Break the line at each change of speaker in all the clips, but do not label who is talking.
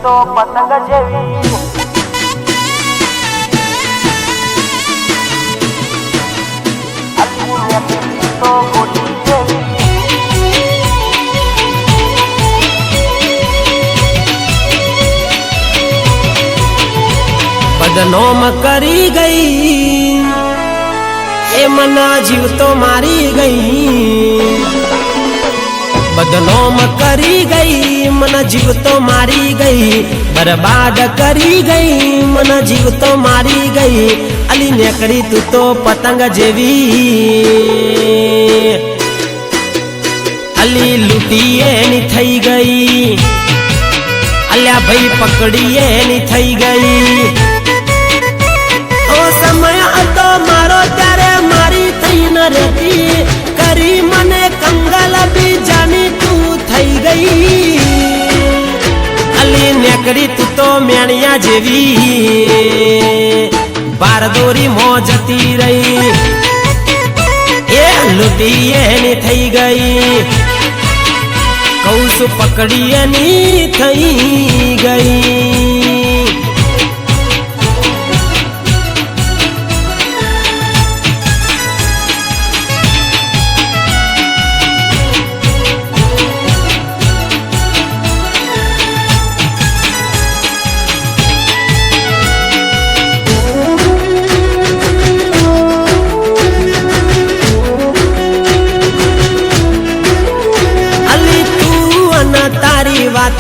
तो पतंग जेवी तो गोटी जेवी
बदनाम करी गई ए मना जीव तो मारी गई। बदनाम करी गई मन जीव तो मारी गई। बर्बाद करी गई मन जीव तो मारी गई। अली ने करी तू तो पतंग जेवी अली लुटीए नी थई गई। अल्या भाई पकड़िए नी थई गई। ओ समय तो मारो त्यारे मारी थई न रहती करी मने कंगाल भी जानी तू थई गई। अली ने करी तू तो मेणिया जेवी बारदोरी मौजती रही। ए लुटिए नी थई गई कौस पकड़िए नी थई गई।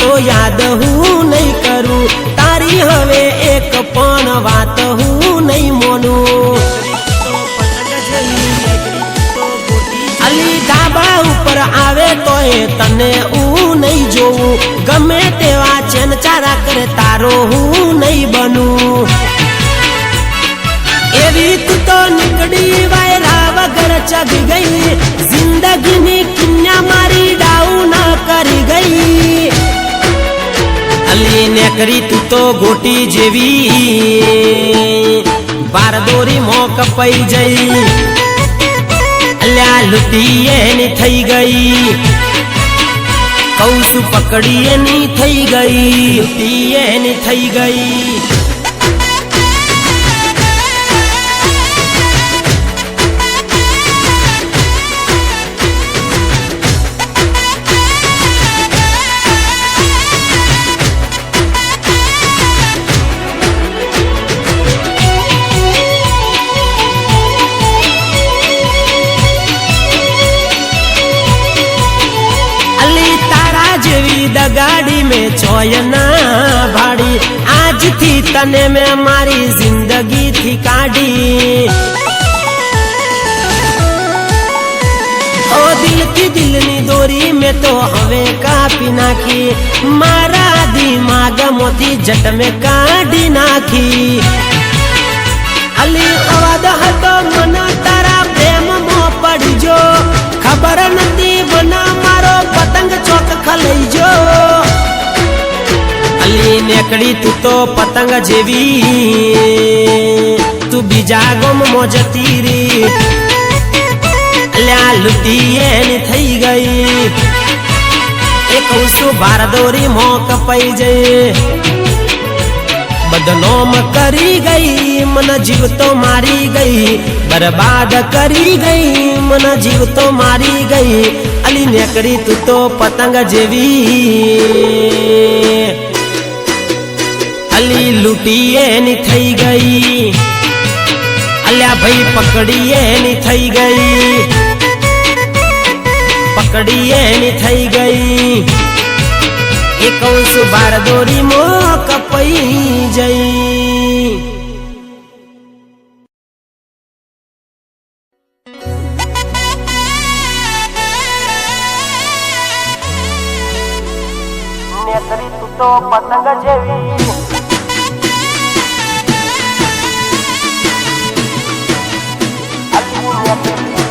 तो याद हूँ नहीं करूँ तारी हवे एक पण बात हूँ नहीं मोनू। अली ढाबा ऊपर आवे तो तने ऊ नहीं जोऊ गमे तेवा चैन चारा करे तारो हूँ नहीं बनू। एवी तू तो निकड़ी वायरा वगर चग गई जिंदगी नी किन्या मारी डाऊ ना करी गई। अली ने करी तू तो गोटी जेवी बारदोरी मोक पई जई। अल्या लुटिए नी थई गई कौस पकड़िए नी थई गई। लुटिए नी थई गई गाड़ी में चोयना भाड़ी आज थी तने में हमारी जिंदगी थी काढ़ी। ओ दिल की दिलनी दोरी में तो हवे कापी नाखी मारा दिमाग मोती जट में काढ़ी नाखी। अली आवाज हतो मना तारा प्रेम मो पड़ जो खबर नती बना मारो पतंग चौक खलई जो। अली नेकड़ी तू तो पतंग जेवी तू बिजागम मोजती री। अल्या लुटिए नी थई गई एक उसु बारदोरी मोक पई जे। बदनाम करी गई मन जीव तो मारी गई। बर्बाद करी गई मन जीव तो मारी गई। अली ने करी तू तो पतंग जेवी अली लुटिए नी थई गई। अल्या भाई पकड़िए नी थई गई पकड़िए नी थई गई। एक उस बारदोरी मोक पई जई।
नेकरी तू तो पतंग जेवी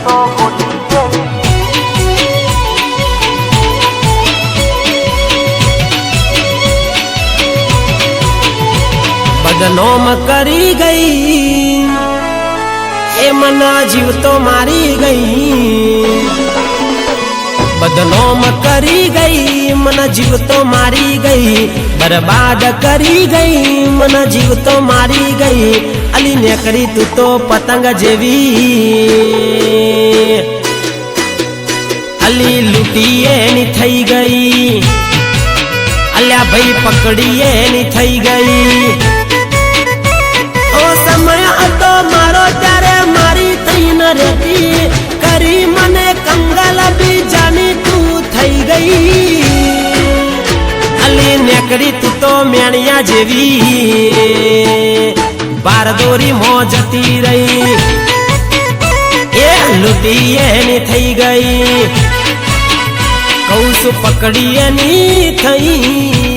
तो गोटी जेवी
बदनाम करी गई ए मना जीव तो मारी गई। બદનામ કરી ગઈ મન જીવ તો મારી ગઈ બરબાદ કરી ગઈ મન જીવ તો મારી ગઈ અલી નેકરી તું તો પતંગ જેવી અલી લૂટીએ ની થઈ ગઈ અલ્યા ભાઈ પકડીએ ની થઈ ગઈ ઓ સમય હતો મારો ત્યારે મારી થઈ ન રહેતી કરી મને કંગાલ બીજાની તું થઈ ગઈ અલી નેકરી તું તો મેણિયા જેવી બાર દોરી મો જતી રહી એ લૂટીએ ની થઈ ગઈ કૌશ પકડીએ ની થઈ